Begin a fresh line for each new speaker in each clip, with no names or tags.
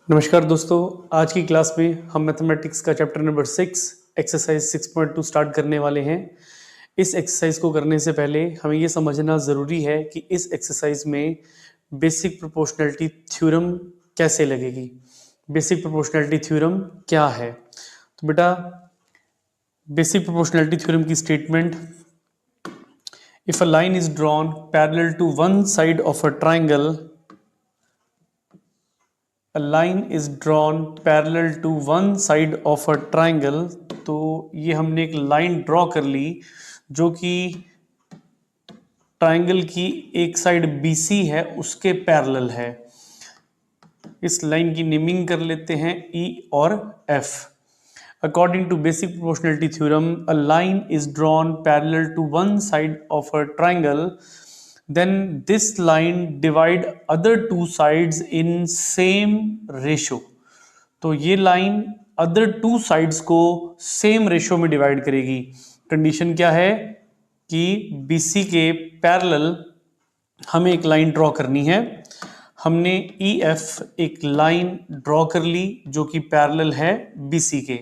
नमस्कार दोस्तों, आज की क्लास में हम मैथमेटिक्स का चैप्टर नंबर 6 एक्सरसाइज 6.2 स्टार्ट करने वाले हैं। इस एक्सरसाइज को करने से पहले हमें ये समझना ज़रूरी है कि इस एक्सरसाइज में बेसिक प्रोपोर्शनैलिटी थ्योरम कैसे लगेगी। बेसिक प्रोपोर्शनैलिटी थ्योरम क्या है? तो बेटा, बेसिक प्रोपोर्शनैलिटी थ्योरम की statement, if a line is drawn parallel to one side of a triangle, a line is drawn parallel to one side of a triangle। तो ये हमने एक लाइन ड्रॉ कर ली जो कि ट्राइंगल की एक साइड BC है उसके पैरेलल है। इस लाइन की नेमिंग कर लेते हैं E और F। According to basic proportionality theorem, a line is drawn parallel to one side of a triangle, then this line divide other two sides in same ratio। तो ये line other two sides को same ratio में divide करेगी। Condition क्या है कि BC के parallel हमें एक लाइन ड्रॉ करनी है। हमने EF एक लाइन ड्रॉ कर ली जो कि पैरेलल है BC के।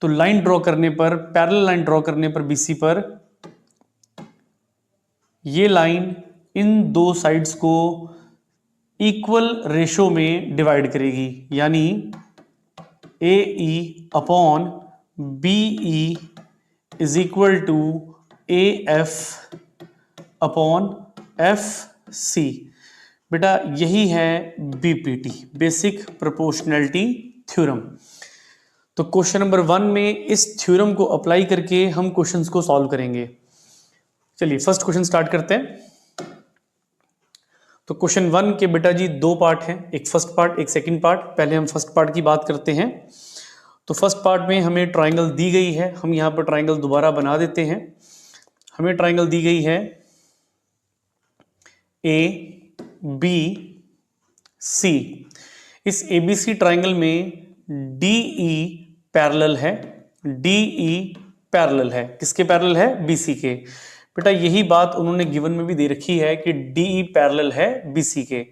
तो लाइन ड्रॉ करने पर, पैरेलल लाइन ड्रॉ करने पर BC पर ये लाइन इन दो साइड्स को इक्वल रेशो में डिवाइड करेगी, यानी AE upon BE is equal to AF upon FC। बेटा, यही है BPT, बेसिक प्रोपोर्शनैलिटी थ्योरम। तो क्वेश्चन नंबर 1 में इस थ्योरम को अप्लाई करके हम क्वेश्चंस को सॉल्व करेंगे। चलिए फर्स्ट क्वेश्चन स्टार्ट करते हैं। तो क्वेश्चन 1 के बेटा जी दो पार्ट हैं, एक फर्स्ट पार्ट एक सेकंड पार्ट। पहले हम फर्स्ट पार्ट की बात करते हैं। तो फर्स्ट पार्ट में हमें ट्राइंगल दी गई है, हम यहां पर ट्राइंगल दोबारा बना देते हैं। हमें ट्राइंगल दी गई है ABC। इस ABC ट्राइंगल में DE पैरेलल है। DE पैरेलल है, किसके पैरेलल है? BC के। बेटा, यही बात उन्होंने गिवन में भी दे रखी है कि DE पैरेलल है BC के।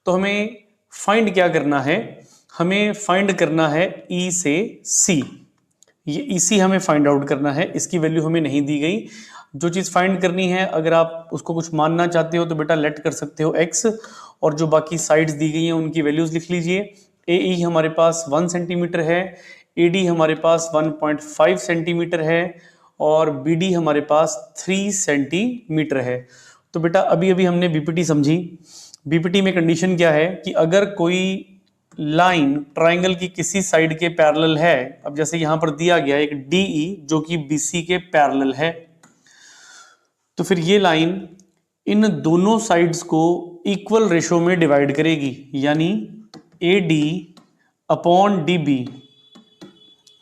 तो हमें फाइंड क्या करना है? हमें फाइंड करना है E से C। ये EC हमें फाइंड आउट करना है, इसकी वैल्यू हमें नहीं दी गई। जो चीज़ फाइंड करनी है, अगर आप उसको कुछ मानना चाहते हो तो बेटा लेट कर सकते हो X, और जो बाकी साइड्स दी गई हैं उनकी वैल्यूज लिख लीजिए। AE हमारे पास 1 सेंटीमीटर है, AD हमारे पास 1.5 सेंटीमीटर है, और BD हमारे पास 3 सेंटीमीटर है। तो बेटा अभी अभी हमने BPT समझी। BPT में कंडीशन क्या है कि अगर कोई लाइन ट्राइंगल की किसी साइड के पैरेलल है, अब जैसे यहां पर दिया गया एक DE जो कि BC के पैरेलल है, तो फिर ये लाइन इन दोनों साइड्स को इक्वल रेशो में डिवाइड करेगी, यानी AD upon DB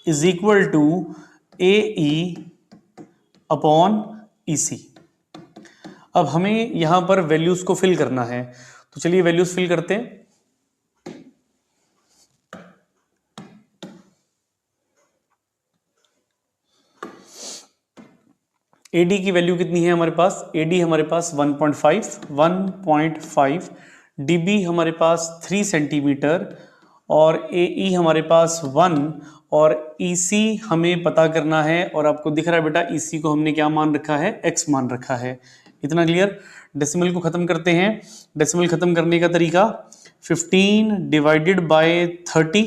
is equal to AE upon EC। अब हमें यहां पर वैल्यूज को फिल करना है, तो चलिए वैल्यूज फिल करते हैं। AD की वैल्यू कितनी है हमारे पास? AD हमारे पास 1.5, DB हमारे पास 3 सेंटीमीटर, और AE हमारे पास 1, और EC हमें पता करना है। और आपको दिख रहा है बेटा EC को हमने क्या मान रखा है? X मान रखा है। इतना क्लियर? डेसिमल को खत्म करते हैं। डेसिमल खत्म करने का तरीका 15 डिवाइडेड बाय 30,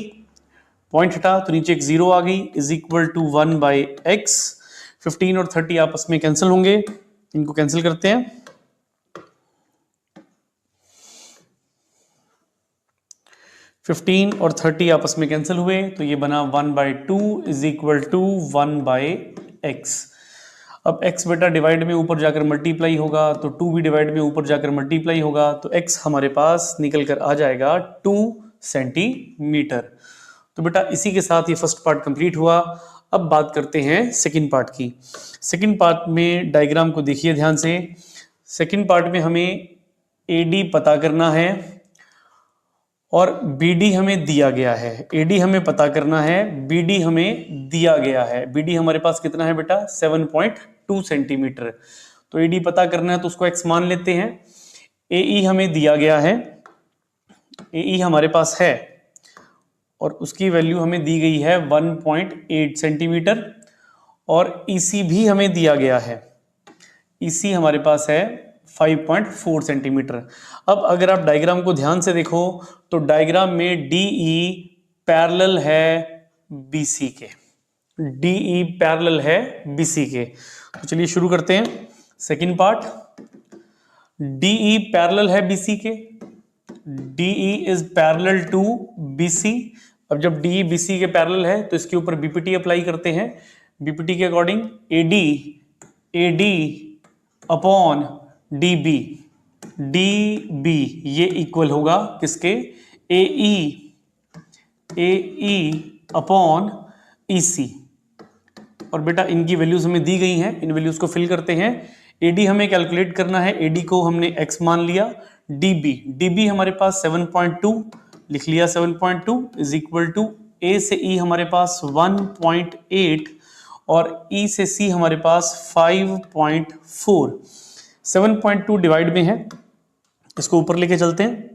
पॉइंट हटा तो नीचे एक 0 आ गई, इज इक्वल टू 1/x। 15 और 30 आपस में कैंसिल होंगे, इनको कैंसिल करते हैं। 15 और 30 आपस में कैंसिल हुए, तो ये बना 1/2 इज इक्वल टू 1/x। अब x बेटा डिवाइड में ऊपर जाकर मल्टीप्लाई होगा, तो 2 भी डिवाइड में ऊपर जाकर मल्टीप्लाई होगा, तो x हमारे पास निकल कर आ जाएगा 2 सेंटीमीटर। तो बेटा इसी के साथ ये फर्स्ट पार्ट कंप्लीट हुआ। अब बात करते हैं सेकंड पार्ट की। सेकंड पार्ट में डायग्राम को देखिए ध्यान से। सेकंड पार्ट में हमें AD पता करना है और BD हमें दिया गया है। AD हमें पता करना है, BD हमें दिया गया है। BD हमारे पास कितना है बेटा? 7.2 सेंटीमीटर। तो AD पता करना है तो उसको X मान लेते हैं। AE हमें दिया गया है, AE हमारे पास है और उसकी वैल्यू हमें दी गई है 1.8 सेंटीमीटर, और ईसी भी हमें दिया गया है, ईसी हमारे पास है 5.4 सेंटीमीटर। अब अगर आप डायग्राम को ध्यान से देखो तो डायग्राम में डीई पैरेलल है बीसी के, डीई पैरेलल है बीसी के। तो चलिए शुरू करते हैं सेकंड पार्ट। डीई पैरेलल है बीसी के, DE is parallel to BC. अब जब डीई बीसी के पैरेलल है तो इसके ऊपर बीपीटी अप्लाई करते हैं। बीपीटी के according AD upon DB, DB ये इक्वल होगा किसके, एई अपॉन ईसी। और बेटा इनकी वैल्यूज हमें दी गई हैं, इन वैल्यूज को फिल करते हैं। एडी हमें कैलकुलेट करना है, एडी को हमने x मान लिया। डीबी हमारे पास 7.2 लिख लिया, 7.2 इज इक्वल टू ए से ई हमारे पास 1.8 और ई से सी हमारे पास 5.4। 7.2 डिवाइड में है, इसको ऊपर लेके चलते हैं।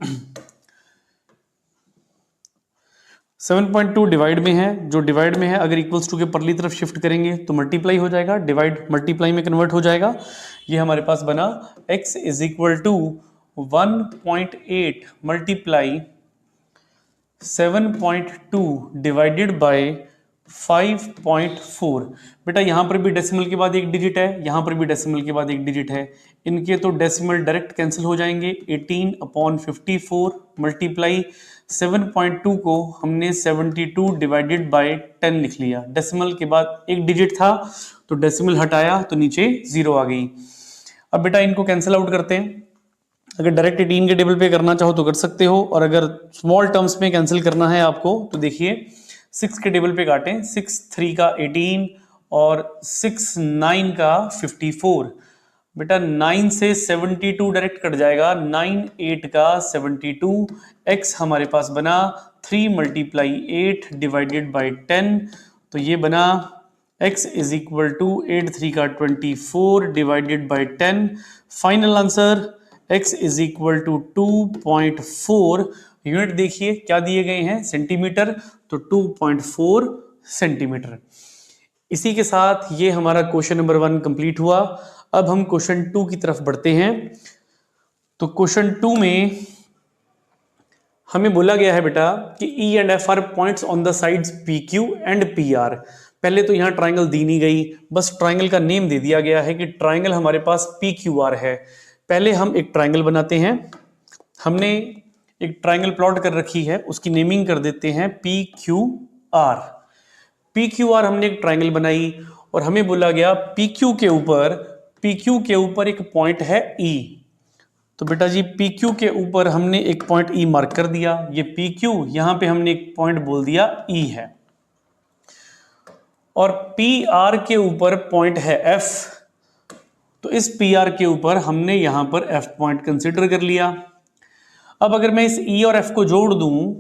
7.2 डिवाइड में है, जो डिवाइड में है अगर इक्वल्स टू के परली तरफ शिफ्ट करेंगे तो मल्टीप्लाई हो जाएगा, डिवाइड मल्टीप्लाई में कन्वर्ट हो जाएगा। ये हमारे पास बना x is equal to 1.8 multiply 7.2 divided by 5.4। बेटा यहाँ पर भी डेसिमल के बाद एक डिजिट है, यहाँ पर भी डेसिमल के बाद एक डिजिट है, इनके तो डेसिमल डायरेक्ट कैंसिल हो जाएंगे। 18/54 मल्टीप्लाई 7.2 को हमने 72 डिवाइडेड बाय 10 लिख लिया। डेसिमल के बाद एक डिजिट था तो डेसिमल हटाया तो नीचे 0 आ गई। अब बेटा इनको कैंसिल आउट करते हैं। अगर डायरेक्ट 18 के टेबल पे करना चाहो तो कर सकते हो, और अगर स्मॉल टर्म्स में कैंसिल करना है आपको तो देखिए 6 के टेबल पे काटें, 6 3 का 18 और 6 9 का 54। बेटा 9 से 72 डायरेक्ट कट जाएगा, 9 8 का 72। x हमारे पास बना 3 मल्टीप्लाई 8 डिवाइडेड बाई 10, तो ये बना x इज इक्वल टू 8 3 का 24 divided by 10। Final answer x is equal to 2.4। Unit देखिए क्या दिए गए हैं, सेंटीमीटर, तो 2.4 सेंटीमीटर। इसी के साथ ये हमारा क्वेश्चन नंबर 1 कंप्लीट हुआ। अब हम क्वेश्चन 2 की तरफ बढ़ते हैं। तो क्वेश्चन 2 में हमें बोला गया है बेटा कि E and F are points on the sides PQ and PR। पहले तो यहाँ ट्राइंगल दी नहीं गई, बस ट्राइंगल का नेम दे दिया गया है कि ट्राइंगल हमारे पास PQR है। पहले हम एक ट्राइंगल बनाते हैं। हमने एक ट्राइंगल प्लॉट कर रखी है, उसकी नेमिंग कर देते हैं PQR। PQR हमने एक ट्राइंगल बनाई और हमें बोला गया PQ के ऊपर एक पॉइंट है E। तो बेटा जी PQ के ऊपर हमने एक पॉइंट E मार्क कर दिया, ये PQ, यहां पे हमने एक पॉइंट बोल दिया E है। और PR के ऊपर पॉइंट है F, तो इस PR के ऊपर हमने यहां पर F पॉइंट कंसीडर कर लिया। अब अगर मैं इस E और F को जोड़ दूं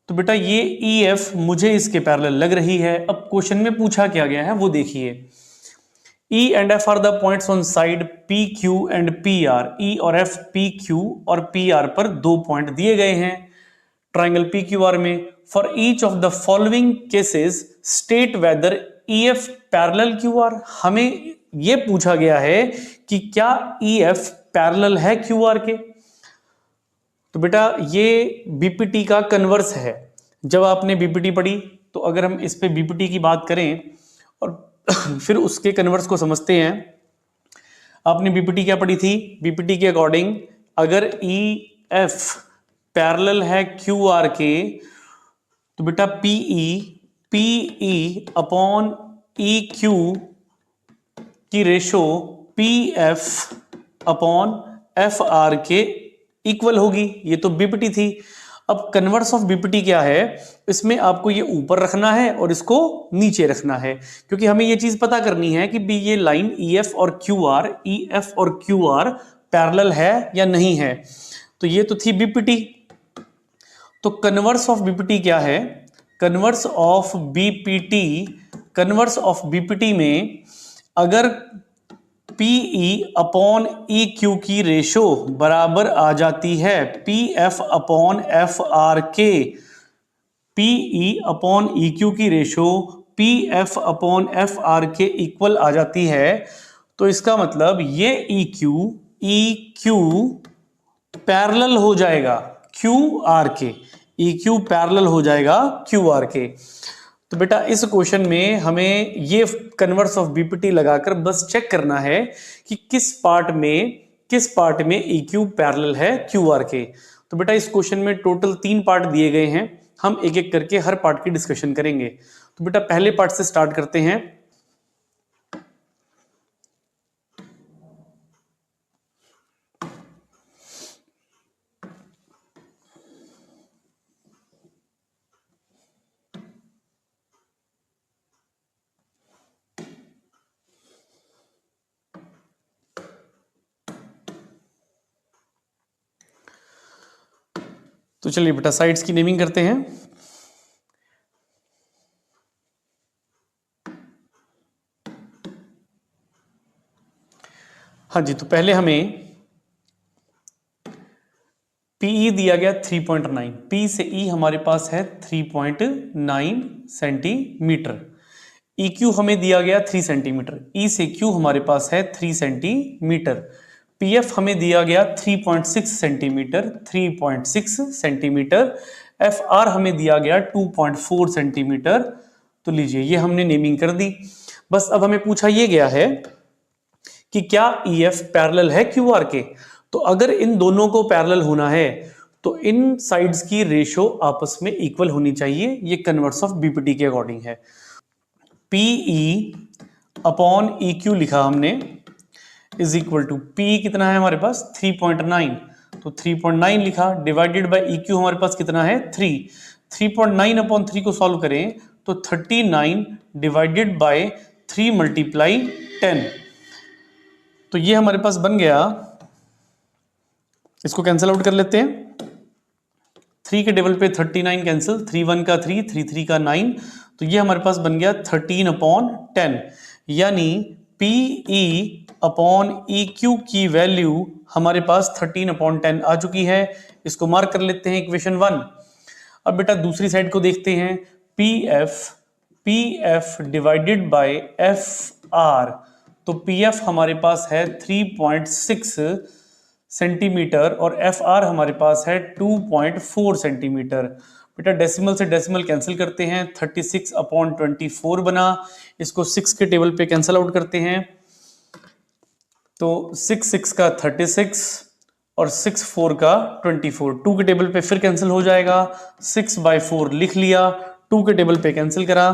तो बेटा ये EF मुझे इसके पैरेलल लग रही है। अब क्वेश्चन में पूछा क्या गया है वो देखिए, E and F are the points on side PQ and PR। E और F PQ और PR पर 2 पॉइंट दिए गए हैं ट्राइंगल PQR में। For each of the following cases state whether EF parallel QR। हमें ये पूछा गया है कि क्या EF पैरेलल है QR के। तो बेटा ये बीपीटी का कन्वर्स है। जब आपने बीपीटी पढ़ी तो अगर हम इस पे बीपीटी की बात करें और फिर उसके कन्वर्स को समझते हैं। आपने बीपीटी क्या पढ़ी थी, बीपीटी के अकॉर्डिंग अगर EF पैरेलल है QR के तो बेटा PE अपॉन EQ की रेशो PF अपॉन FR के इक्वल होगी। ये तो बीपीटी थी। अब कन्वर्स ऑफ बीपीटी क्या है, इसमें आपको ये ऊपर रखना है और इसको नीचे रखना है, क्योंकि हमें ये चीज पता करनी है कि भी ये लाइन EF और QR पैरेलल है या नहीं है। तो ये तो थी बीपीटी। तो कन्वर्स ऑफ बीपीटी क्या है, कन्वर्स ऑफ बीपीटी में अगर PE अपॉन EQ की रेशो बराबर आ जाती है PF अपॉन FR के, पीई अपॉन ई क्यू की ratio P F upon F R के इक्वल आ जाती है, तो इसका मतलब ये ई क्यू पैरेलल हो जाएगा क्यू आर के, ई क्यू पैरेलल हो जाएगा क्यू आर के। तो बेटा इस क्वेश्चन में हमें ये कन्वर्स ऑफ बीपीटी लगाकर बस चेक करना है कि किस पार्ट में ई क्यू पैरेलल है क्यू आर के। तो बेटा इस क्वेश्चन में टोटल 3 पार्ट दिए गए हैं, हम एक एक करके हर पार्ट की डिस्कशन करेंगे। तो बेटा पहले पार्ट से स्टार्ट करते हैं। तो चलिए बेटा साइड्स की नेमिंग करते हैं। हाँ जी, तो पहले हमें पीई दिया गया 3.9, पी से ई हमारे पास है 3.9 सेंटीमीटर। ई क्यू हमें दिया गया 3 सेंटीमीटर, ई से क्यू हमारे पास है 3 सेंटीमीटर। पी एफ हमें दिया गया 3.6 सेंटीमीटर, 3.6 सेंटीमीटर। एफ आर हमें दिया गया 2.4 सेंटीमीटर। तो लीजिए ये हमने नेमिंग कर दी। बस अब हमें पूछा ये गया है कि क्या ई एफ पैरेलल है क्यू आर के। तो अगर इन दोनों को पैरेलल होना है तो इन साइड्स की रेशो आपस में इक्वल होनी चाहिए। ये कन्वर्स ऑफ बीपीटी के अकॉर्डिंग है। पीई अपॉन ई क्यू लिखा हमने इज इक्वल टू पी कितना है हमारे पास 3.9, तो 3.9 लिखा डिवाइडेड बाय ई क्यू हमारे पास कितना है 3। 3.9 अपॉन 3 को सॉल्व करें तो 39 डिवाइडेड बाय 3 मल्टीप्लाई 10, तो ये हमारे पास बन गया, इसको कैंसिल आउट कर लेते हैं। 3 के टेबल पे 39 कैंसिल, 3 1 का 3, 3 3 का 9, तो ये हमारे पास बन गया 13 अपॉन 10, यानी P E upon E Q की वैल्यू हमारे पास 13 अपॉन 10 आ चुकी है। इसको मार्क कर लेते हैं इक्वेशन 1। अब बेटा दूसरी साइड को देखते हैं। P F divided by F R, तो पी एफ हमारे पास है 3.6 सेंटीमीटर और एफ आर हमारे पास है 2.4 सेंटीमीटर। बेटा डेसिमल से डेसिमल कैंसिल करते हैं, 36 अपॉन 24 बना। इसको 6 के टेबल पे कैंसिल आउट करते हैं, तो 6 6 का 36 और 6 4 का 24। 2 के टेबल पे फिर कैंसिल हो जाएगा, 6/4 लिख लिया, 2 के टेबल पे कैंसिल करा,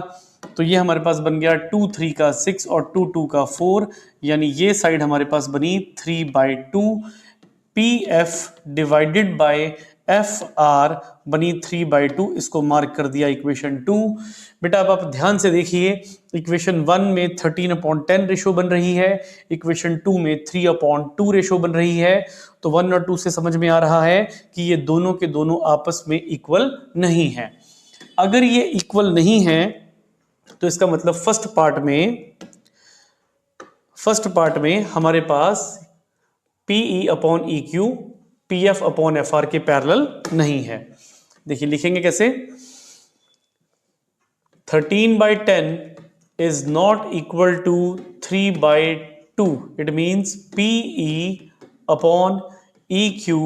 तो ये हमारे पास बन गया 2 3 का 6 और 2 2 का 4, यानी ये साइड हमारे पास बनी 3/2। P F divided by F R बनी 3/2, इसको मार्क कर दिया इक्वेशन 2। बेटा अब आप ध्यान से देखिए, इक्वेशन 1 में 13/10 रेशो बन रही है, इक्वेशन 2 में 3/2 रेशो बन रही है। तो 1 और 2 से समझ में आ रहा है कि ये दोनों के दोनों आपस में इक्वल नहीं है। अगर ये इक्वल नहीं है तो इसका मतलब फर्स्ट पार्ट में हमारे पास PE upon E Q P F upon F R के पैरेलल नहीं है। देखिए लिखेंगे कैसे, 13/10 is not equal to 3/2. It means PE upon EQ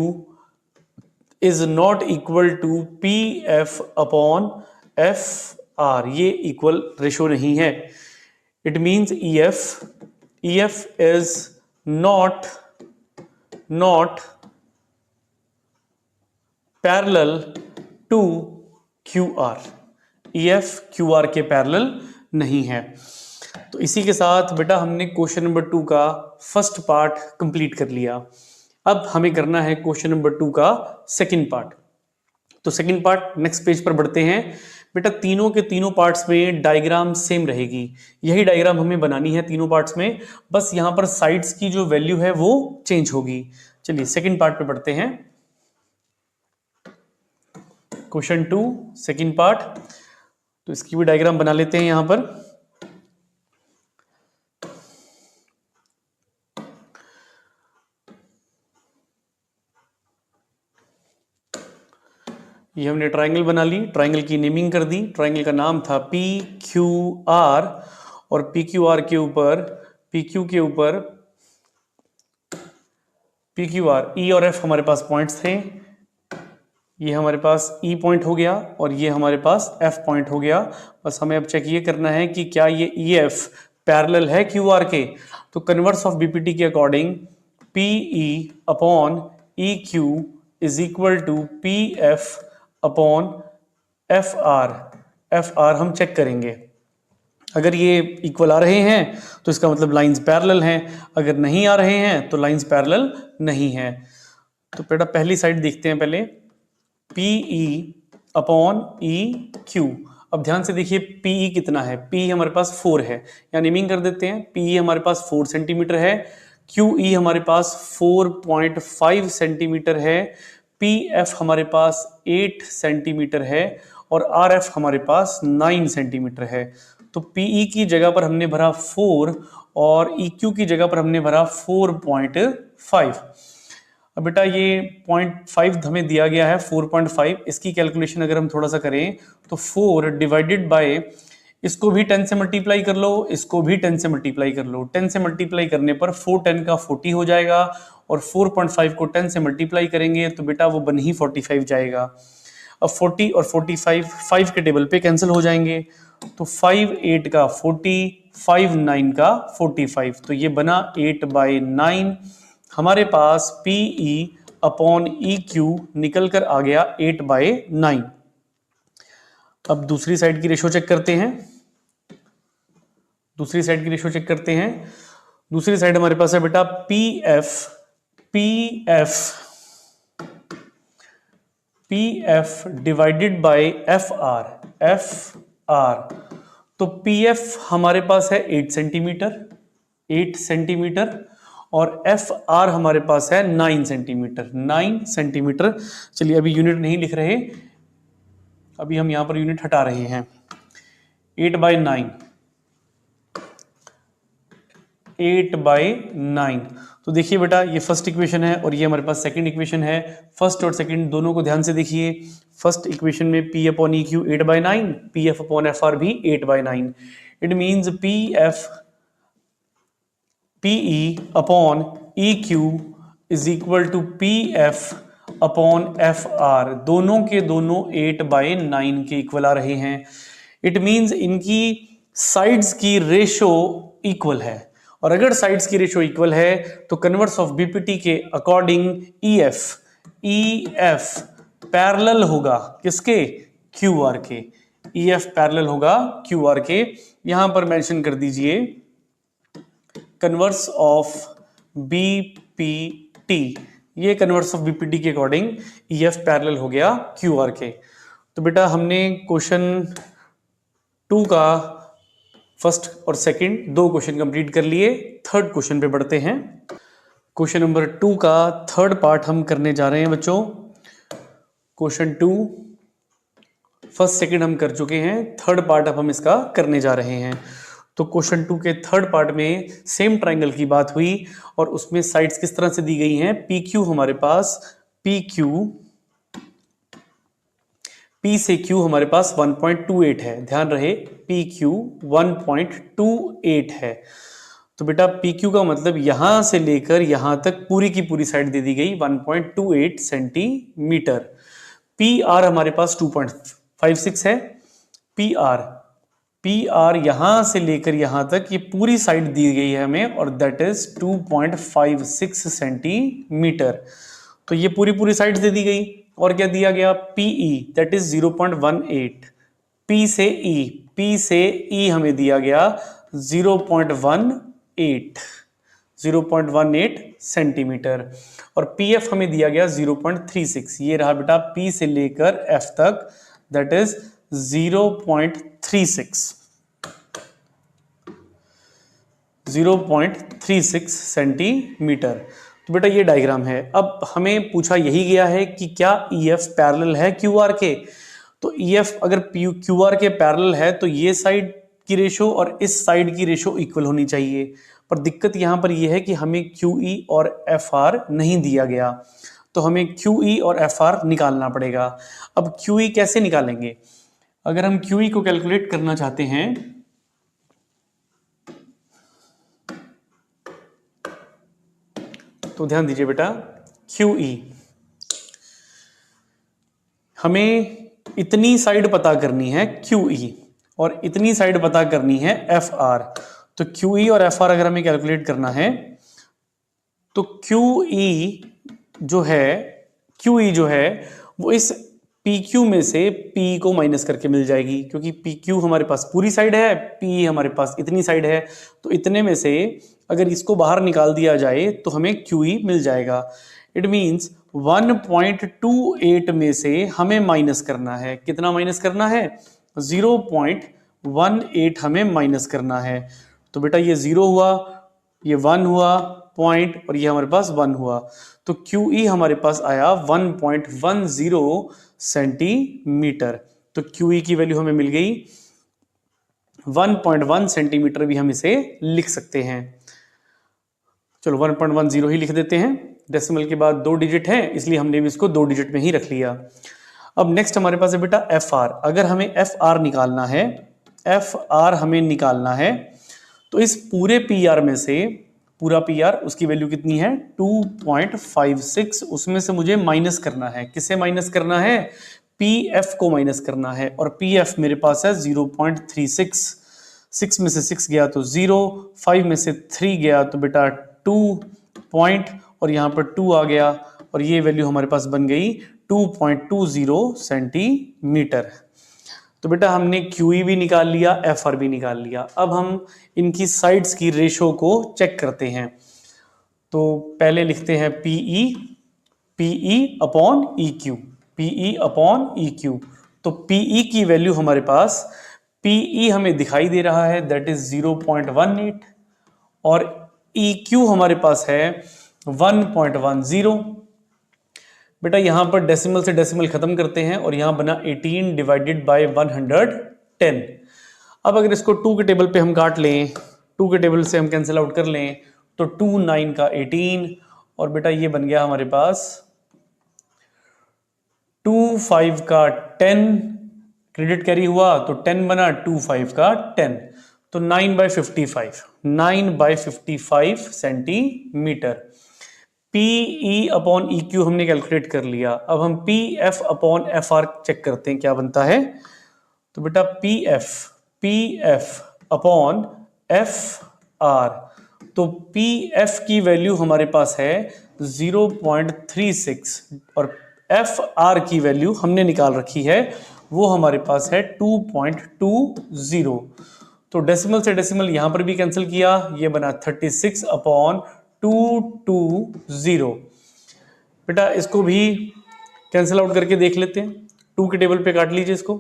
is not equal to PF upon FR. ये इक्वल रेशो नहीं है। It means EF is not parallel to QR. EF QR के पैरेलल नहीं है। तो इसी के साथ बेटा हमने क्वेश्चन नंबर 2 का फर्स्ट पार्ट कंप्लीट कर लिया। अब हमें करना है क्वेश्चन नंबर 2 का सेकंड पार्ट। तो सेकंड पार्ट नेक्स्ट पेज पर बढ़ते हैं। बेटा तीनों के तीनों पार्ट्स में डायग्राम सेम रहेगी, यही डायग्राम हमें बनानी है तीनों पार्ट्स में, बस यहां पर साइड्स की जो वैल्यू है वो चेंज होगी। चलिए सेकंड पार्ट पे बढ़ते हैं। क्वेश्चन 2 सेकंड पार्ट, तो इसकी भी डायग्राम बना लेते हैं यहां पर। ये हमने ट्राइंगल बना ली, ट्राइंगल की नेमिंग कर दी। ट्राइंगल का नाम था पी क्यू आर, और पी क्यू आर के ऊपर, पी क्यू के ऊपर पी क्यू आर, ई और एफ हमारे पास पॉइंट्स थे। ये हमारे पास ई पॉइंट हो गया और ये हमारे पास एफ पॉइंट हो गया। बस हमें अब चेक ये करना है कि क्या ये ई एफ पैरेलल है क्यू आर के। तो कन्वर्स ऑफ बीपीटी के according P E upon E Q is equal to P F upon F R हम चेक करेंगे। अगर ये इक्वल आ रहे हैं तो इसका मतलब लाइंस पैरेलल हैं, अगर नहीं आ रहे हैं तो लाइंस पैरेलल नहीं है। तो बेटा पहली साइड देखते हैं पहले, P E upon E Q. अब ध्यान से देखिए पी ई कितना है, पी हमारे पास 4 है, या नेमिंग कर देते हैं। पी ई हमारे पास 4 सेंटीमीटर है, क्यू ई हमारे पास 4.5 सेंटीमीटर है, पी एफ हमारे पास 8 सेंटीमीटर है और आर एफ हमारे पास 9 सेंटीमीटर है। तो पी ई की जगह पर हमने भरा 4 और ई क्यू की जगह पर हमने भरा 4.5। अब बेटा ये 0.5 हमें दिया गया है, 4.5। इसकी कैलकुलेशन अगर हम थोड़ा सा करें तो 4 डिवाइडेड बाय, इसको भी 10 से मल्टीप्लाई कर लो, इसको भी 10 से मल्टीप्लाई कर लो। 10 से मल्टीप्लाई करने पर 4 10 का 40 हो जाएगा, और 4.5 को 10 से मल्टीप्लाई करेंगे तो बेटा वो बन ही 45 जाएगा। अब 40 और 45 5 के टेबल पे कैंसिल हो जाएंगे, तो 5 8 का 40, 5 9 का 45, तो ये बना 8/9। हमारे पास P E upon E Q निकल कर आ गया 8/9। अब दूसरी साइड की रेशो चेक करते हैं, दूसरी साइड की रेशो चेक करते हैं। दूसरी साइड हमारे पास है बेटा P F divided by F R. तो पी एफ हमारे पास है 8 सेंटीमीटर और एफ आर हमारे पास है 9 सेंटीमीटर। चलिए अभी यूनिट नहीं लिख रहे, अभी हम यहां पर यूनिट हटा रहे हैं। 8/9। तो देखिए बेटा ये फर्स्ट इक्वेशन है और ये हमारे पास सेकंड इक्वेशन है। फर्स्ट और सेकंड दोनों को ध्यान से देखिए। फर्स्ट इक्वेशन में P upon E Q 8/9, P F upon F R भी 8/9। It means P E upon E Q is equal to P F upon F R. दोनों के दोनों 8/9 के इक्वल आ रहे हैं। इट मीन्स इनकी साइड्स की रेशो इक्वल है, और अगर साइड्स की रेशो इक्वल है तो कन्वर्स ऑफ बीपीटी के अकॉर्डिंग ई एफ पैरेलल होगा किसके, क्यू आर के। ई एफ पैरेलल होगा क्यू आर के। यहां पर मेंशन कर दीजिए कन्वर्स ऑफ बीपीटी, ये कन्वर्स ऑफ बीपीटी के अकॉर्डिंग ई एफ पैरेलल हो गया क्यू आर के। तो बेटा हमने क्वेश्चन 2 का फर्स्ट और सेकंड 2 क्वेश्चन कंप्लीट कर लिए। थर्ड क्वेश्चन पे बढ़ते हैं। क्वेश्चन नंबर 2 का थर्ड पार्ट हम करने जा रहे हैं बच्चों। क्वेश्चन 2 फर्स्ट सेकंड हम कर चुके हैं, थर्ड पार्ट अब हम इसका करने जा रहे हैं। तो क्वेश्चन 2 के थर्ड पार्ट में सेम ट्राइंगल की बात हुई और उसमें साइड्स किस तरह से दी गई हैं। पी क्यू हमारे पास, P से Q हमारे पास 1.28 है, ध्यान रहे PQ 1.28 है। तो बेटा PQ का मतलब यहां से लेकर यहां तक पूरी की पूरी साइड दे दी गई 1.28 सेंटीमीटर। PR हमारे पास 2.56 है। PR यहां से लेकर यहां तक ये पूरी साइड दी गई है हमें, और दैट इज 2.56 सेंटीमीटर। तो ये पूरी साइड दे दी गई। और क्या दिया गया, PE दैट इज 0.18। P से E हमें दिया गया 0.18 सेंटीमीटर, और PF हमें दिया गया 0.36। ये रहा बेटा P से लेकर F तक, दैट इज 0.36 सेंटीमीटर। तो बेटा ये डायग्राम है। अब हमें पूछा यही गया है कि क्या EF पैरेलल है QR के। तो EF अगर QR के पैरेलल है तो ये साइड की रेशो और इस साइड की रेशो इक्वल होनी चाहिए, पर दिक्कत यहां पर यह है कि हमें QE और FR नहीं दिया गया। तो हमें QE और FR निकालना पड़ेगा। अब QE कैसे निकालेंगे? अगर हम QE को कैलकुलेट करना चाहते हैं तो ध्यान दीजिए बेटा, QE हमें इतनी साइड पता करनी है QE और इतनी साइड पता करनी है FR। तो QE और FR अगर हमें कैलकुलेट करना है तो QE जो है वो इस PQ में से P को माइनस करके मिल जाएगी, क्योंकि PQ हमारे पास पूरी साइड है, P हमारे पास इतनी साइड है, तो इतने में से अगर इसको बाहर निकाल दिया जाए तो हमें QE मिल जाएगा। इट मीन्स 1.28 में से हमें माइनस करना है, कितना माइनस करना है? 0.18 हमें माइनस करना है। तो बेटा ये 0 हुआ, ये 1 हुआ पॉइंट, और ये हमारे पास 1 हुआ, तो QE हमारे पास आया 1.10 सेंटीमीटर। तो QE की वैल्यू हमें मिल गई 1.1 सेंटीमीटर, भी हम इसे लिख सकते हैं। चलो 1.10 ही लिख देते हैं, डेसिमल के बाद 2 डिजिट है इसलिए हमने भी इसको 2 डिजिट में ही रख लिया। अब नेक्स्ट हमारे पास है बेटा FR। अगर हमें FR निकालना है तो इस पूरे PR में से पूरा PR उसकी वैल्यू कितनी है? 2.56, उसमें से मुझे माइनस करना है। किसे माइनस करना है? PF को माइनस करना है, और PF मेरे पास है 0.36। 6 में से 6 गया तो 0, 5 में से 3 गया तो बेटा 2 पॉइंट, और यहाँ पर 2 आ गया, और ये वैल्यू हमारे पास बन गई 2.20 सेंटीमीटर। तो बेटा हमने QE भी निकाल लिया, FR भी निकाल लिया। अब हम इनकी साइड्स की रेशो को चेक करते हैं। तो पहले लिखते हैं PE अपॉन EQ। तो PE की वैल्यू हमारे पास, PE हमें दिखाई दे रहा है दैट इज 0.18, और EQ हमारे पास है 1.10। बेटा यहां पर डेसिमल से डेसिमल खत्म करते हैं, और यहां बना 18 डिवाइडेड बाय 110। अब अगर इसको 2 के टेबल पे हम काट लें, 2 के टेबल से हम कैंसिल आउट कर लें, तो 2 9 का 18, और बेटा ये बन गया हमारे पास 2 5 का 10, क्रेडिट कैरी हुआ तो 10 बना, 2 5 का 10, तो 9/55 सेंटीमीटर। PE अपॉन EQ हमने कैलकुलेट कर लिया। अब हम PF अपॉन FR चेक करते हैं क्या बनता है। तो बेटा PF अपॉन FR, तो PF की वैल्यू हमारे पास है 0.36, और FR की वैल्यू हमने निकाल रखी है, वो हमारे पास है 2.20। तो डेसिमल से डेसिमल यहां पर भी कैंसिल किया, ये बना 36/220। बेटा इसको भी कैंसिल आउट करके देख लेते हैं। 2 के टेबल पे काट लीजिए इसको,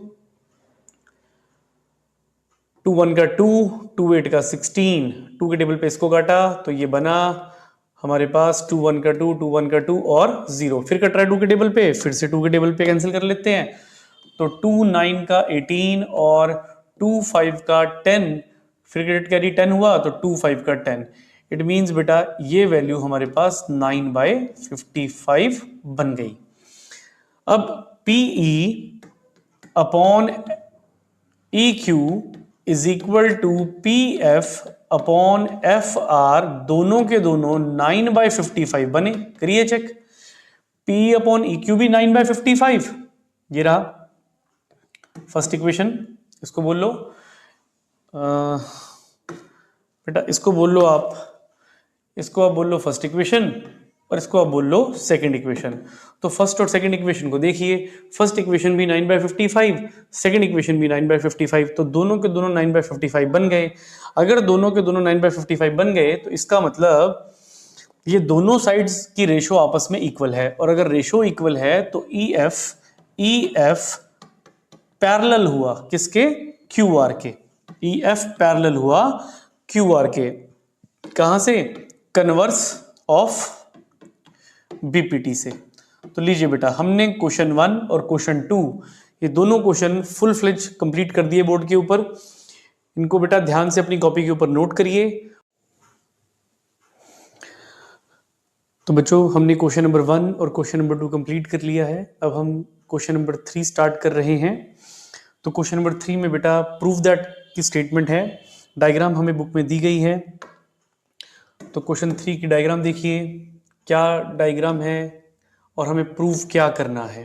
2 1 का 2, 2 8 का 16, 2 के टेबल पे इसको काटा तो ये बना हमारे पास 2 1 का 2, 2 1 का 2 और 0, फिर कट रहा है 2 के टेबल पे, फिर से 2 के टेबल पे कैंसिल कर लेते हैं, तो 2 9 का 18 और 2 5 का 10, फिर क्रेडिट कैरी 10 हुआ तो 2 5 का 10। इट मीन्स बेटा ये वैल्यू हमारे पास 9/55 बन गई। अब PE upon EQ is equal to PF upon FR, दोनों के दोनों 9/55 बने। करिए चेक, PE अपॉन EQ भी 9/55, ये रहा फर्स्ट इक्वेशन। इसको बोल लो बेटा, इसको बोल लो आप, इसको आप बोल लो फर्स्ट इक्वेशन, और इसको आप बोल लो सेकंड इक्वेशन। तो फर्स्ट और सेकंड इक्वेशन को देखिए, फर्स्ट इक्वेशन भी 9/55, सेकंड इक्वेशन भी 9/55, तो दोनों के दोनों 9/55 बन गए। अगर दोनों के दोनों 9/55 बन गए तो इसका मतलब ये दोनों साइड्स की रेशो आपस में इक्वल है, और अगर रेशो इक्वल है तो EF पैरेलल हुआ किसके? QR के। EF पैरेलल हुआ QR के। कहां से? कन्वर्स ऑफ BPT से। तो लीजिए बेटा, हमने क्वेश्चन 1 और क्वेश्चन 2 ये दोनों क्वेश्चन फुल फ्लेज कंप्लीट कर दिए बोर्ड के ऊपर। इनको बेटा ध्यान से अपनी कॉपी के ऊपर नोट करिए। तो बच्चों हमने क्वेश्चन नंबर 1 और क्वेश्चन नंबर 2 कंप्लीट कर लिया है। अब हम क्वेश्चन नंबर 3 स्टार्ट कर रहे हैं। तो क्वेश्चन नंबर 3 में बेटा प्रूव दैट की स्टेटमेंट है। डायग्राम हमें बुक में दी गई है। तो क्वेश्चन 3 की डायग्राम देखिए, क्या डायग्राम है और हमें प्रूव क्या करना है।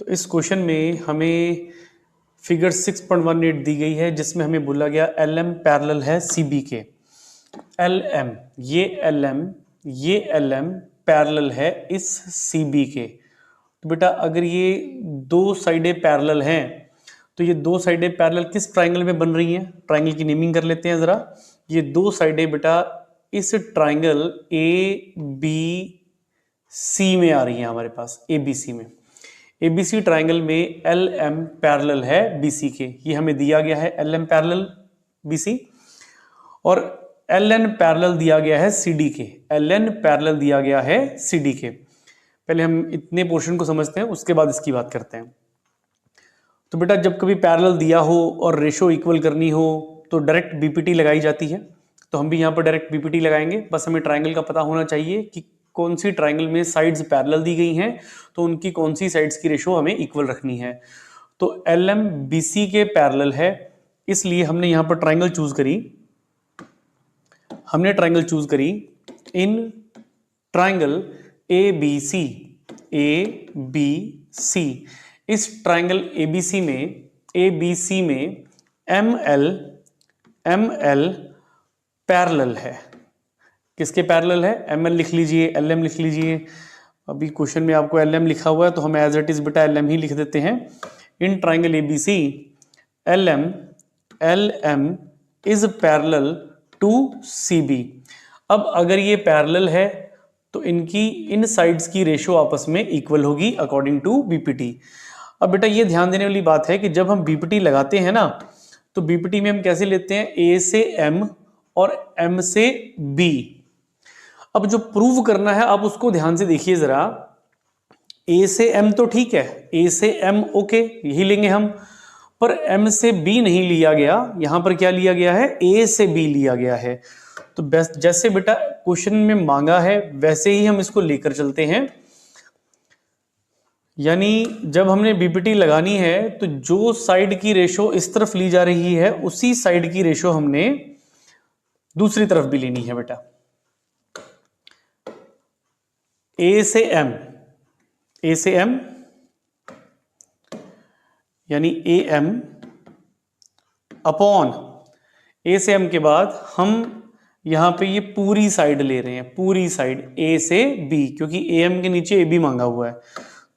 तो इस क्वेश्चन में हमें फिगर 6.18 दी गई है, जिसमें हमें बोला गया LM पैरेलल है CB के। LM ये LM पैरेलल है इस CB के। तो बेटा अगर ये दो साइडें पैरेलल हैं तो ये दो साइडें पैरेलल किस ट्राइंगल में बन रही हैं? ट्राइंगल की नेमिंग कर लेते हैं जरा। ये दो साइडें बेटा इस ट्राइंगल ABC में आ रही हैं हमारे पास, ABC में। ABC ट्राइंगल में LM पैरेलल है BC के। ये हमें दिया गया है LM पैरेलल BC, और LN पैरेलल दिया गया है CD के। LN पैरेलल दिया गया है CD के। पहले हम इतने पोर्शन को समझते हैं, उसके बाद इसकी बात करते हैं। तो बेटा जब कभी पैरेलल दिया हो और रेशो इक्वल करनी हो तो डायरेक्ट BPT लगाई जाती है। तो हम भी यहाँ पर डायरेक्ट BPT लगाएंगे। बस हमें ट्राइंगल का पता होना चाहिए कि कौन सी ट्राइंगल में साइड्स पैरेलल दी गई हैं, तो उनकी कौन सी साइड्स की रेशो हमें इक्वल रखनी है। तो LM BC के पैरेलल है, इसलिए हमने यहाँ पर ट्राइंगल चूज करी। हमने ट्राइंगल चूज करी इन ट्राइंगल ABC। इस ट्राइंगल ABC में ML पैरेलल है। किसके पैरेलल है? ML लिख लीजिए, LM लिख लीजिए। अभी क्वेश्चन में आपको LM लिखा हुआ है तो हम एज इट इज बेटा LM ही लिख देते हैं। In triangle ABC LM is parallel to CB। अब अगर ये पैरेलल है तो इनकी इन साइड्स की रेशो आपस में इक्वल होगी अकॉर्डिंग टू BPT। अब बेटा ये ध्यान देने वाली बात है कि जब हम BPT लगाते हैं ना, तो BPT में हम कैसे लेते हैं? A से M और M से B। अब जो प्रूव करना है आप उसको ध्यान से देखिए जरा। A से M तो ठीक है, A से M ओके, यही लेंगे हम, पर M से B नहीं लिया गया। यहां पर क्या लिया गया है? A से B लिया गया है। तो बेस्ट जैसे बेटा क्वेश्चन में मांगा है वैसे ही हम इसको लेकर चलते हैं। यानी जब हमने BPT लगानी है तो जो साइड की रेशो इस तरफ ली जा रही है उसी साइड की रेशो हमने दूसरी तरफ भी लेनी है बेटा। A से M यानी AM अपॉन A से M के बाद हम यहां पे ये पूरी साइड ले रहे हैं, पूरी साइड A से B, क्योंकि AM के नीचे AB मांगा हुआ है।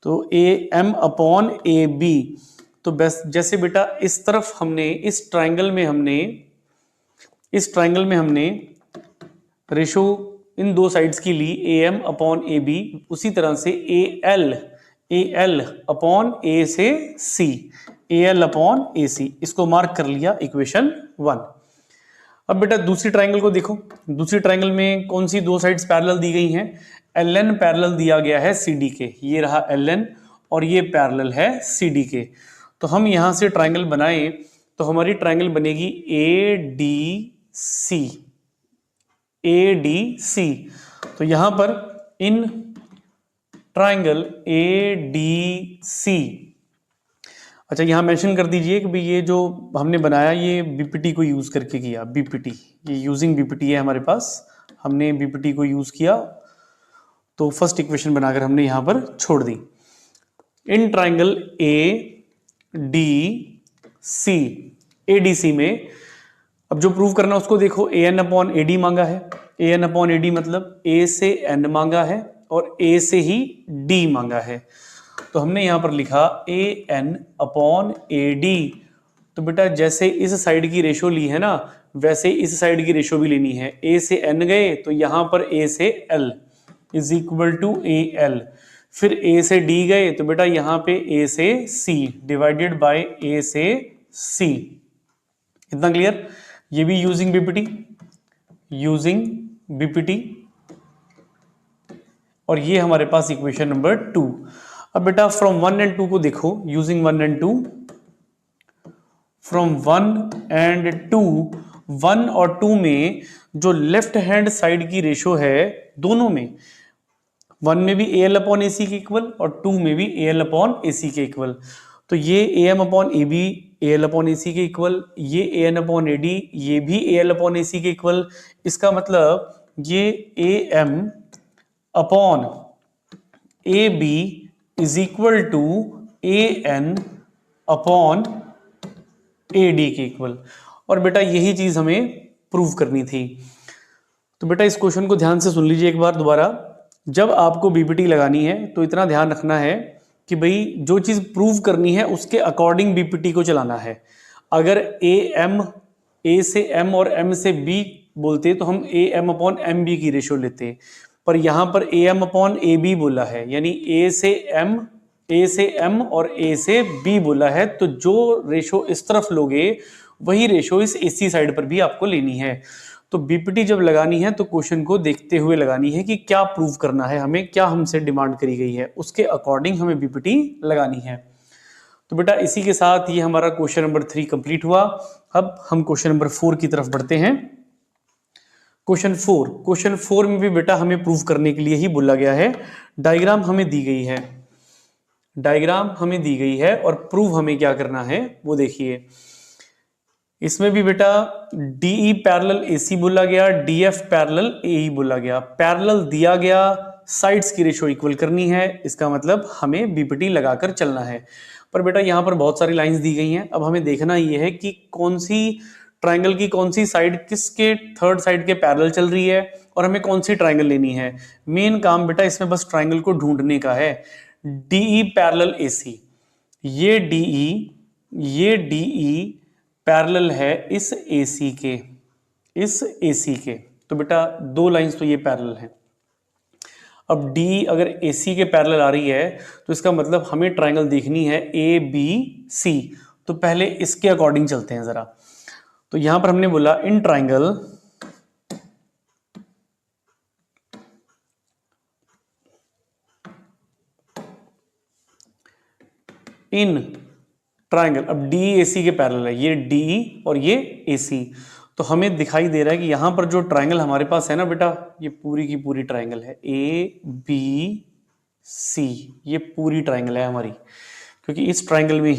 तो AM अपॉन AB। तो बस जैसे बेटा इस तरफ हमने इस ट्राइंगल में हमने रेशो इन दो साइड्स की ली AM अपॉन AB, उसी तरह से AL अपॉन A से C, AL अपॉन AC, इसको मार्क कर लिया इक्वेशन 1। अब बेटा दूसरी ट्राइंगल को देखो। दूसरी ट्राइंगल में कौन सी दो साइड्स पैरेलल दी गई हैं? LN पैरेलल दिया गया है CD के। ये रहा LN और ये पैरेलल है CD के। तो हम यहां से ट्राइंगल बनाएं तो हमारी ट्राइंगल बनेगी ADC। तो यहां पर इन ट्राइंगल ADC, अच्छा यहां मेंशन कर दीजिए कि भाई ये जो हमने बनाया ये BPT को यूज करके किया। BPT, ये यूजिंग BPT है हमारे पास, हमने BPT को यूज किया। तो फर्स्ट इक्वेशन बनाकर हमने यहां पर छोड़ दी। इन ट्राइंगल ADC में अब जो प्रूव करना उसको देखो। AN अपॉन AD मांगा है। AN अपॉन AD मतलब A से N मांगा है और A से ही D मांगा है। तो हमने यहां पर लिखा AN अपॉन AD। तो बेटा जैसे इस साइड की रेशो ली है ना, वैसे इस साइड की रेशो भी लेनी है। A से N गए तो यहां पर A से L is equal to AL, फिर A से D गए तो बेटा यहां पे A से C डिवाइडेड बाय A से C। इतना क्लियर? ये भी यूजिंग BPT, और ये हमारे पास इक्वेशन नंबर 2। अब बेटा फ्रॉम 1 एंड 2 को देखो, यूजिंग 1 एंड 2। फ्रॉम 1 एंड 2 1 और 2 में जो लेफ्ट हैंड साइड की रेशो है, दोनों में 1 में भी AL अपॉन AC के इक्वल और 2 में भी AL अपॉन AC के इक्वल, तो ये AM upon AB AL upon AC के इक्वल, ये AN अपॉन AD ये भी AL अपॉन AC के इक्वल। इसका मतलब ये AM upon AB is equal to AN upon AD के इक्वल। और बेटा यही चीज हमें प्रूव करनी थी। तो बेटा इस क्वेश्चन को ध्यान से सुन लीजिए एक बार दोबारा। जब आपको बीपीटी लगानी है तो इतना ध्यान रखना है कि भाई जो चीज प्रूव करनी है उसके अकॉर्डिंग बीपीटी को चलाना है। अगर A से M और M से B बोलते तो हम AM अपॉन MB की रेशो लेते, पर यहां पर AM अपॉन AB बोला है, यानी A से M और A से B बोला है, तो जो रेशो इस तरफ लोगे वही रेशो इस AC साइड पर भी आपको लेनी है। तो बीपीटी जब लगानी है तो क्वेश्चन को देखते हुए लगानी है कि क्या प्रूव करना है हमें, क्या हमसे डिमांड करी गई है, उसके अकॉर्डिंग हमें बीपीटी लगानी है। तो बेटा इसी के साथ ये हमारा क्वेश्चन नंबर 3 कंप्लीट हुआ। अब हम क्वेश्चन नंबर 4 की तरफ बढ़ते हैं। क्वेश्चन 4 में भी बेटा हमें प्रूव करने के लिए ही बोला गया है। डायग्राम हमें दी गई है और प्रूव हमें क्या करना है वो देखिए। इसमें भी बेटा DE पैरेलल AC बोला गया, DF पैरेलल AE बोला गया। पैरेलल दिया गया, साइड्स की रेशो इक्वल करनी है, इसका मतलब हमें बीपीटी लगाकर चलना है। पर बेटा यहाँ पर बहुत सारी लाइंस दी गई हैं, अब हमें देखना ये है कि कौन सी ट्राइंगल की कौन सी साइड किसके थर्ड साइड के पैरेलल चल रही है और हमें कौन सी ट्राइंगल लेनी है। मेन काम बेटा इसमें बस ट्राइंगल को ढूंढने का है। DE पैरेलल AC, ये DE पैरेलल है इस AC के, तो बेटा दो लाइंस तो ये पैरेलल हैं। अब DE अगर AC के पैरेलल आ रही है तो इसका मतलब हमें ट्राइंगल देखनी है ABC। तो पहले इसके अकॉर्डिंग चलते हैं जरा। तो यहां पर हमने बोला इन ट्राइंगल अब DE AC के पैरेलल है, ये DE और ये AC। तो हमें दिखाई दे रहा है कि यहां पर जो ट्राइंगल हमारे पास है ना बेटा, ये पूरी की पूरी ट्राइंगल है ABC, ये पूरी ट्राइंगल है हमारी, क्योंकि इस ट्राइंगल में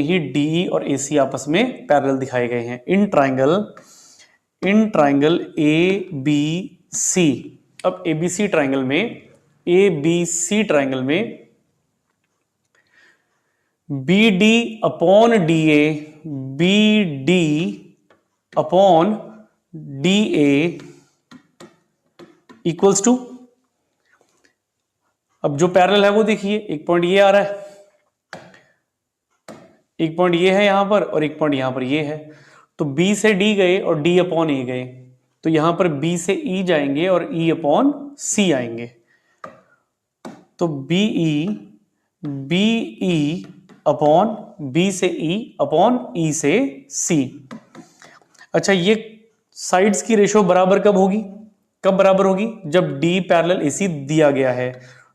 ही DE और AC आपस में पैरेलल दिखाए गए हैं। In triangle ABC। अब ABC ट्राइंगल में BD upon DA, BD upon DA equals to, अब जो पैरेलल है वो देखिए, एक पॉइंट ये आ रहा है, एक पॉइंट ये है यहां पर और एक पॉइंट यहां पर ये है। तो B से D गए और D अपॉन A गए, तो यहां पर B से E जाएंगे और E अपॉन C आएंगे। तो BE अपॉन B से E अपॉन E से C। अच्छा, ये साइड्स की रेशो बराबर कब बराबर होगी? जब D पैरेलल AC दिया गया है।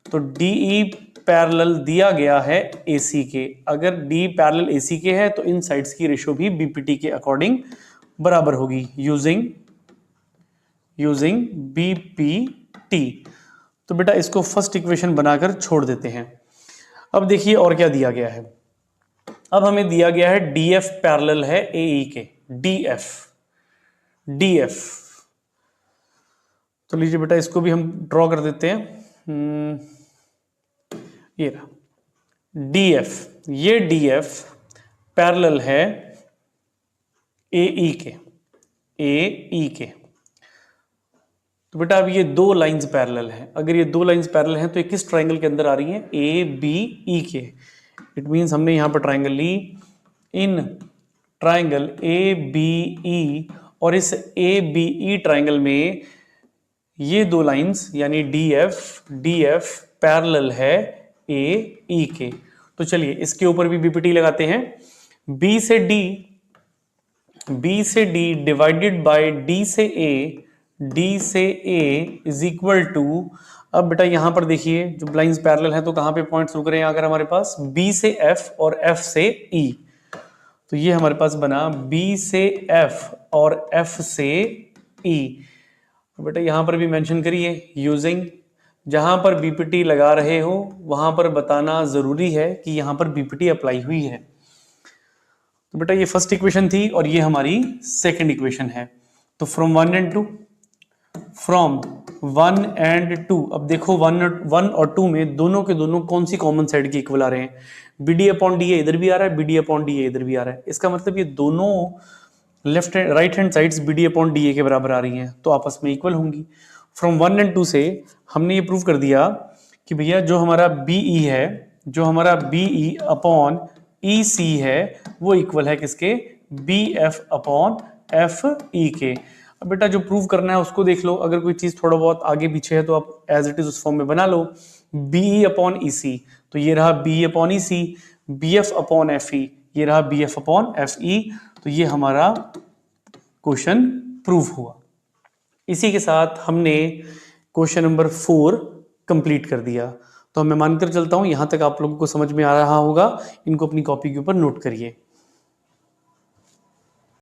तो DE पैरेलल दिया गया है AC के, अगर D पैरेलल AC के है तो इन साइड्स की रेशो भी BPT के अकॉर्डिंग बराबर होगी यूजिंग BPT। तो बेटा इसको फर्स्ट इक्वेशन बनाकर छोड़ देते हैं। अब देखिए और क्या दिया गया है। अब हमें दिया गया है DF पैरेलल है AE के, DF। तो लीजिए बेटा इसको भी हम ड्रॉ कर देते हैं। ये रहा DF, ये DF पैरेलल है AE के। तो बेटा अब ये दो लाइंस पैरेलल हैं। अगर ये दो लाइंस पैरेलल हैं तो ये किस ट्राइंगल के अंदर आ रही हैं? ABE के। इट मींस हमने यहां पर ट्राइंगल ली, इन ट्राइंगल ABE और इस ABE ट्राइंगल में ये दो लाइंस यानी DF पैरेलल है AE के। तो चलिए इसके ऊपर भी बीपीटी लगाते हैं। B से D डिवाइडेड बाय D से A इज इक्वल टू, अब बेटा यहां पर देखिए जो लाइंस पैरेलल है तो कहां पे पॉइंट्स रुक रहे हैं अगर हमारे पास B से F और F से E। तो ये हमारे पास बना B से F और F से E। बेटा यहाँ पर भी मेंशन करिए यूजिंग, जहां पर बीपीटी लगा रहे हो वहां पर बताना जरूरी है कि यहां पर बीपीटी अप्लाई हुई है। तो बेटा ये फर्स्ट इक्वेशन थी और ये हमारी सेकंड इक्वेशन है। तो फ्रॉम 1 एंड 2, फ्रॉम 1 एंड 2, अब देखो 1 और 2 में दोनों के दोनों कौन सी कॉमन साइड के इक्वल आ रहे हैं। BD अपॉन DA इधर भी आ रहा है, BD अपॉन DA इधर भी आ रहा है। इसका मतलब ये दोनों left right hand sides BD upon DA के बराबर आ रही हैं, तो आपस में इक्वल होंगी। फ्रॉम 1 एंड 2 से हमने ये प्रूव कर दिया कि भैया जो हमारा BE है, जो हमारा BE अपॉन EC है वो इक्वल है किसके, BF अपॉन FE के। अब बेटा जो प्रूव करना है उसको देख लो, अगर कोई चीज थोड़ा बहुत आगे पीछे है तो आप एज इट इज उस फॉर्म में बना लो। BE अपॉन EC, तो ये रहा BE upon EC, BF upon FE, ये रहा BF अपॉन FE। तो ये हमारा क्वेश्चन प्रूव हुआ। इसी के साथ हमने क्वेश्चन नंबर 4 कंप्लीट कर दिया। तो मैं मानकर चलता हूं यहां तक आप लोगों को समझ में आ रहा होगा। इनको अपनी कॉपी के ऊपर नोट करिए।